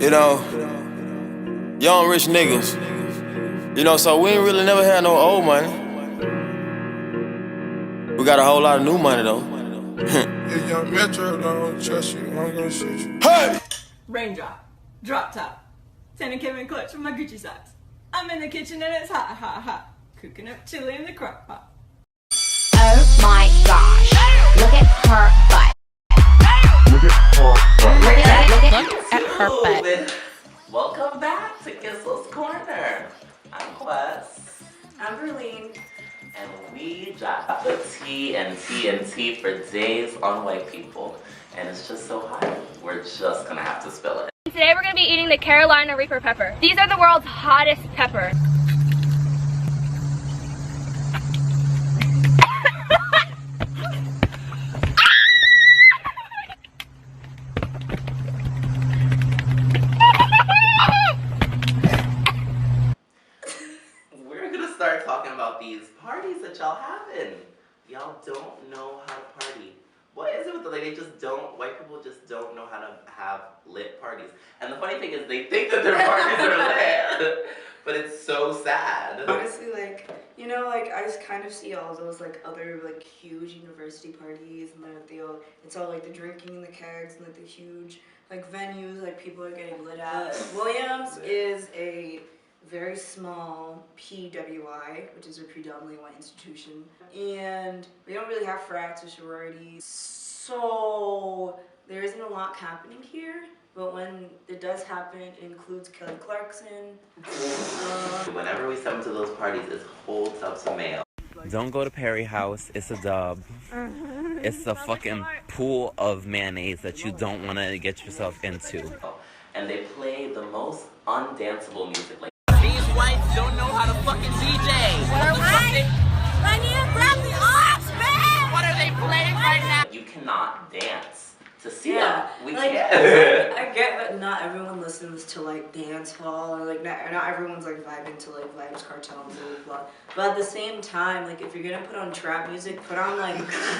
You know, young rich niggas. You know, so we ain't really never had no old money. We got a whole lot of new money though. If young Metro don't trust you, I'm gonna shoot you. Hey! Raindrop, drop top, Santa Kevin clutch with my Gucci socks. I'm in the kitchen and it's hot, hot, hot. Cooking up chili in the crock pot. Oh my gosh. Look at her butt. Look at her butt. Welcome back to Gissel's Corner. I'm Quest. I'm Berlene. And we drop the tea and tea for days on white people. And it's just so hot, we're just gonna have to spill it. Today we're going to be eating the Carolina Reaper pepper. These are the world's hottest peppers. We're gonna start talking about these parties that y'all having. Y'all don't know how to party. What is it with white people just don't know how to have lit parties. And the funny thing is they think that their parties are lit, but it's so sad. Honestly, I just kind of see all those other huge university parties, and it's all the drinking in the kegs and the huge venues people are getting lit at. Williams is a very small PWI, which is a predominantly white institution, and we don't really have frats or sororities, so there isn't a lot happening here. But when it does happen, it includes Kelly Clarkson. Whenever we step into those parties, it's whole tubs of mayo. Don't go to Perry House. It's a dub. It's a fucking pool of mayonnaise that you don't want to get yourself into. And they play the most undanceable music. These whites don't know how to fucking DJ. What I need to grab the ox, man. What are they playing right now? You cannot dance. To see them, we can't. I get that not everyone listens to dance hall, or not everyone's vibing to Vibes Cartel and blah blah blah. But at the same time, if you're gonna put on trap music, put on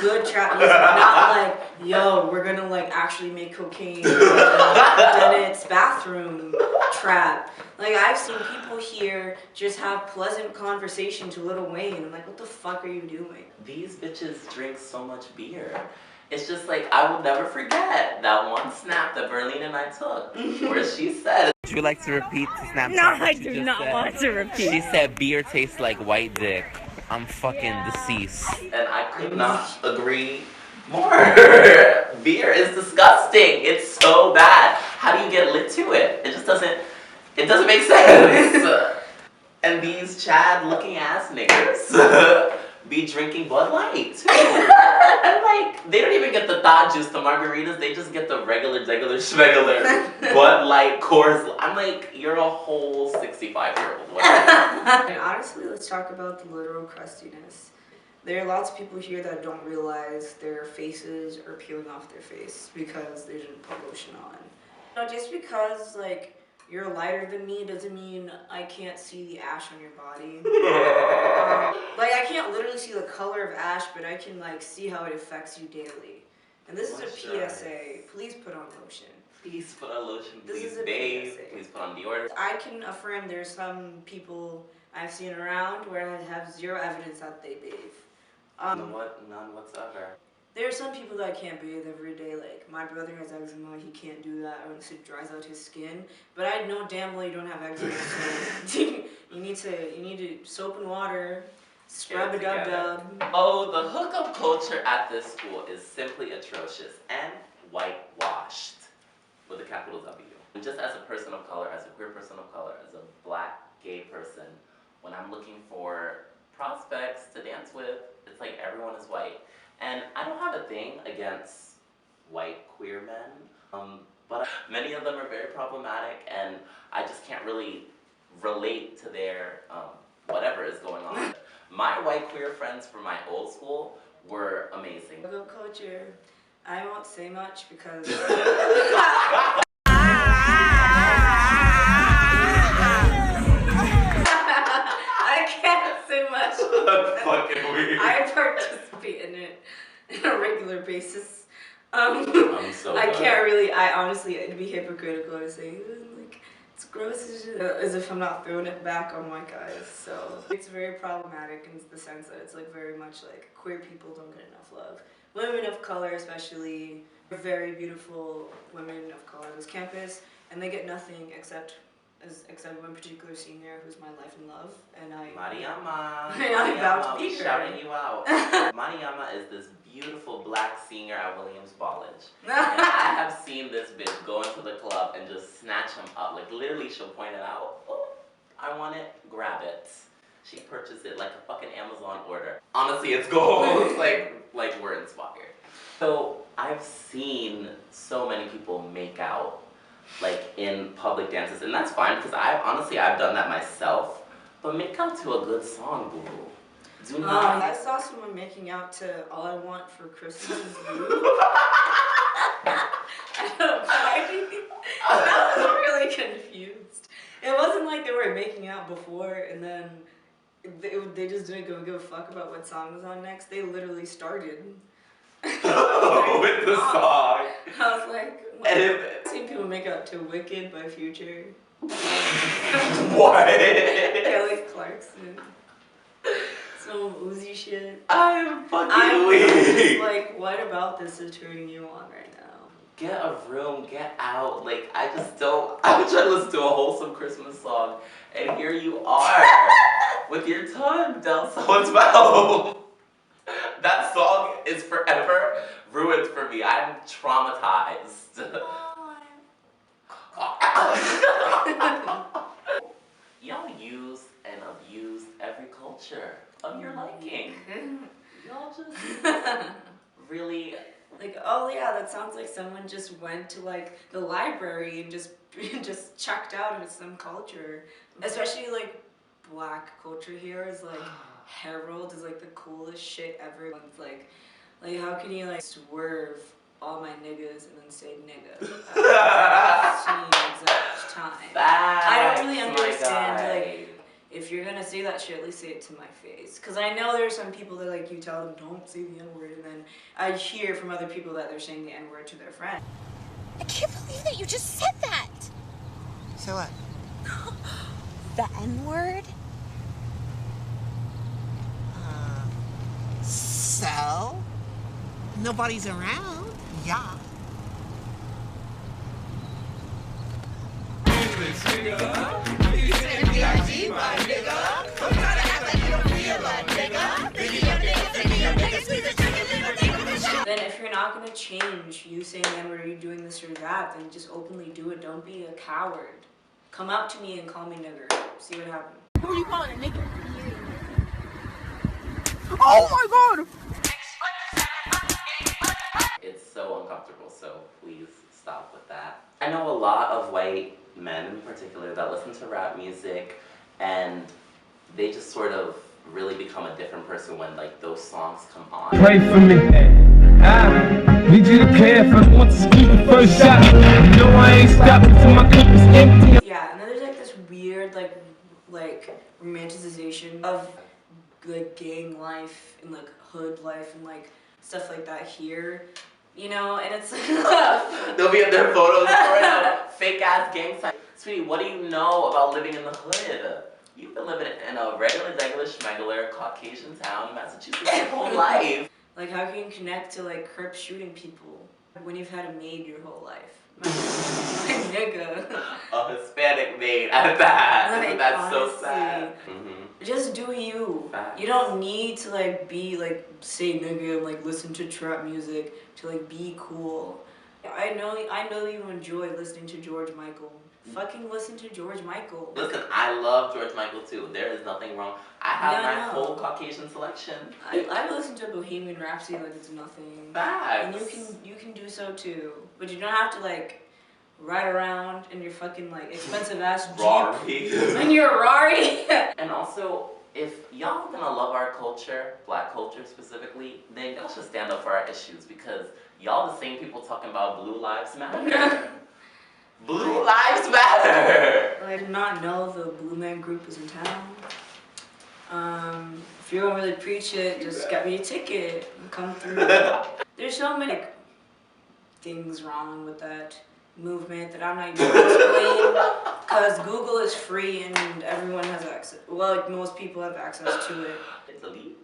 good trap music, not yo, we're gonna actually make cocaine in its bathroom trap. I've seen people here just have pleasant conversation to Lil Wayne. I'm what the fuck are you doing? These bitches drink so much beer. It's just I will never forget that one snap that Berlene and I took, where she said, would you like to repeat the snap? No, I do not want to repeat. She said beer tastes like white dick. I'm fucking deceased. And I could not agree more. Beer is disgusting. It's so bad. How do you get lit to it? It doesn't make sense. And these Chad looking ass niggas be drinking Bud Light too. And they don't even get the thought juice, the margaritas, they just get the regular schmegular Bud Light Coors. I'm you're a whole 65-year-old. And honestly, let's talk about the literal crustiness. There are lots of people here that don't realize their faces are peeling off their face because they didn't put lotion on. Just because you're lighter than me doesn't mean I can't see the ash on your body. I can't literally see the color of ash, but I can see how it affects you daily. And this is a PSA. Please put on lotion. Please put on lotion. This Please is a bathe. PSA. Please put on deodorant. I can affirm there's some people I've seen around where I have zero evidence that they bathe. None whatsoever. There are some people that can't bathe every day. My brother has eczema, he can't do that unless it dries out his skin. But I know damn well you don't have eczema, so you need to soap and water, scrub a dub. Oh, the hookup culture at this school is simply atrocious and whitewashed with a capital W. And just as a person of color, as a queer person of color, as a black gay person, when I'm looking for prospects to dance with, it's everyone is white. And I don't have a thing against white queer men, but many of them are very problematic, and I just can't really relate to their whatever is going on. My white queer friends from my old school were amazing. Hookup culture, I won't say much because I can't say much. That's fucking weird. I participate in it on a regular basis. I'm so I glad. can't really I honestly, it'd be hypocritical to say, like, it's gross as shit, as if I'm not throwing it back on white guys. So it's very problematic in the sense that it's like very much like queer people don't get enough love. Women of color especially, very beautiful women of color on this campus, and they get nothing except one particular senior who's my life and love, and Mariama. I'm about to we be her. shouting you out. Mariama is this beautiful black senior at Williams College. And I have seen this bitch go into the club and just snatch him up. Like literally she'll point it out. Oh, I want it, grab it. She purchased it like a fucking Amazon order. Honestly, it's gold. like we're inspired. So I've seen so many people make out like in public dances, and that's fine because I've done that myself. But make out to a good song, boo. Do not. I saw someone making out to "All I Want for Christmas Is You." I don't know why. I was really confused. It wasn't like they were making out before and then they just didn't give a fuck about what song was on next. They literally started With the song. I was like, I've seen people make out to "Wicked" by Future. What? Kelly Clarkson. Some Uzi shit. I'm fucking I'm weak. just like, what about this is turning you on right now? Get a room, get out. Like, I just don't. I'm trying to listen to a wholesome Christmas song, and here you are with your tongue down someone's mouth. That song is forever ruined for me. I'm traumatized. Y'all use and abuse every culture of your liking. Y'all just really like, oh yeah, that sounds like someone just went to like the library and just checked out of some culture. Especially like black culture here is like herald is like the coolest shit ever. It's like how can you like swerve all my niggas and then say nigga at the same exact time? I don't really understand like if you're gonna say that shit, at least say it to my face. Cause I know there's some people that like you tell them don't say the N-word, and then I hear from other people that they're saying the N-word to their friend. I can't believe that you just said that. So what? The N-word? So? Nobody's around. Yeah. Then if you're not gonna change you saying the N-word or you doing this or that, then just openly do it. Don't be a coward. Come up to me and call me nigger. See what happens. Who are you calling a nigger? Oh my god! It's so uncomfortable, so please stop with that. I know a lot of white men in particular that listen to rap music and they just sort of really become a different person when like those songs come on. Pray for me. I need you to care if I want to scoop the first shot. No, I ain't stopping till my cup is empty. Yeah, and then there's like this weird like romanticization of like gang life and like hood life and like stuff like that here, you know, and it's They'll be in their photos for a fake ass gang sign. Sweetie, what do you know about living in the hood? You've been living in a regular schmegular Caucasian town in Massachusetts your whole life. like how can you connect to like Crip shooting people when you've had a maid your whole life? My nigga. A Hispanic maid at that. Like, that's honestly, so sad. Just do you. Facts. You don't need to like be like say nigga and like listen to trap music to like be cool. I know you enjoy listening to George Michael. Fucking listen to George Michael. Listen, I love George Michael too. There is nothing wrong. I have Yeah, I my know. whole Caucasian selection. I listen to Bohemian Rhapsody like it's nothing. Facts. And you can do so too. But you don't have to like ride around in your fucking like expensive ass Jeep. Rari. In your Rari. And also, if y'all gonna love our culture, black culture specifically, then y'all should stand up for our issues because y'all the same people talking about Blue Lives Matter. Blue Lives Matter! I did not know the Blue Man Group was in town. If you're gonna really preach it, just get me a ticket and come through. There's so many. things wrong with that movement that I'm not even gonna explain. Because Google is free and everyone has access. Well, like most people have access to it. Delete.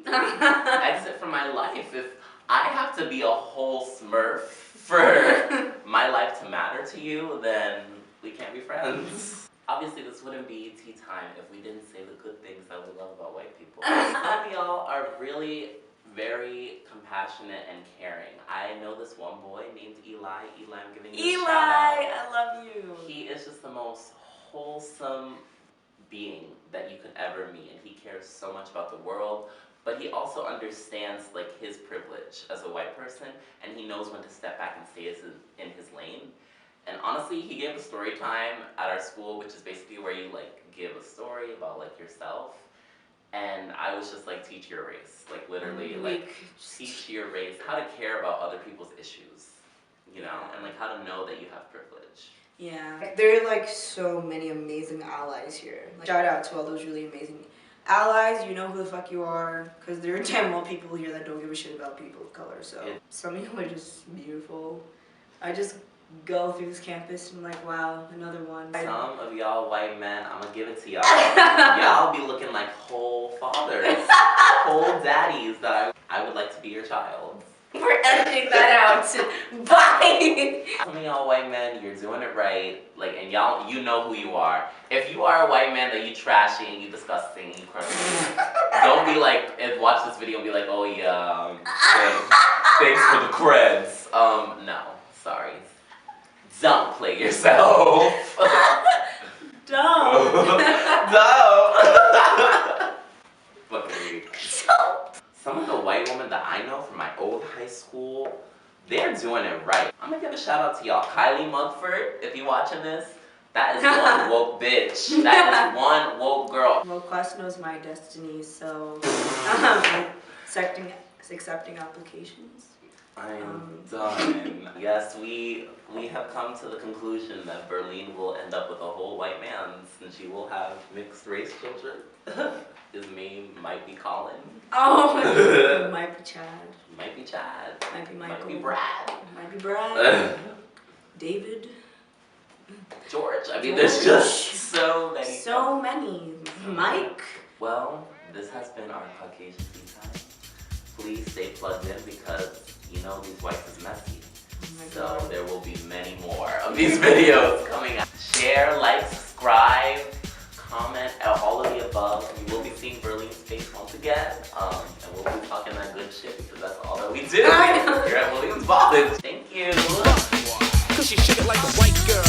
Exit from my life. If I have to be a whole smurf for my life to matter to you, then we can't be friends. Obviously, this wouldn't be tea time if we didn't say the good things that we love about white people. Some of y'all are really very compassionate and caring. I know this one boy named Eli. Eli, I'm giving you a shout out. Eli, I love you. He is just the most wholesome being that you could ever meet, and he cares so much about the world, but he also understands like his privilege as a white person, and he knows when to step back and stay in his lane. And honestly, he gave a story time at our school, which is basically where you like give a story about like yourself. And I was just like, teach your race, like literally, like teach your race, how to care about other people's issues, you know, and like how to know that you have privilege. Yeah, there are like so many amazing allies here. Like, shout out to all those really amazing allies. You know who the fuck you are, because there are damn well people here that don't give a shit about people of color. So some of you are just beautiful. I just go through this campus and I'm like, wow, another one. Some of y'all white men, I'm gonna give it to y'all. Y'all be looking like whole fathers, whole daddies that I would like to be your child. We're editing that out. Bye. Some of y'all white men, you're doing it right, like, and y'all, you know who you are. If you are a white man that you trashy and you disgusting and you crazy, don't be like, and watch this video and be like, oh yeah, thanks for the creds. No, sorry. Don't play yourself. Don't. Look at me. Some of the white women that I know from my old high school, they're doing it right. I'm gonna give a shout out to y'all. Kylie Mugford, if you watching this, that is one woke bitch. That is one woke girl. Well, class knows my destiny, so accepting applications. I'm done. Yes, we have come to the conclusion that Berlin will end up with a whole white man, and she will have mixed race children. His name might be Colin. Oh, it might be Chad. Might be Chad. Might be Michael. Might be Brad. Might be Brad. David. George. I mean, there's just so many. So many. Mike. Well, this has been our Caucasian Tea Time. Please stay plugged in because you know these whites is messy. So there will be many more of these videos coming out. Share, like, subscribe, comment, all of the above. You will be seeing Berlin's face once again. And we'll be talking that good shit because that's all that we do here at Williams College. Thank you. Cause she shake it like a white girl.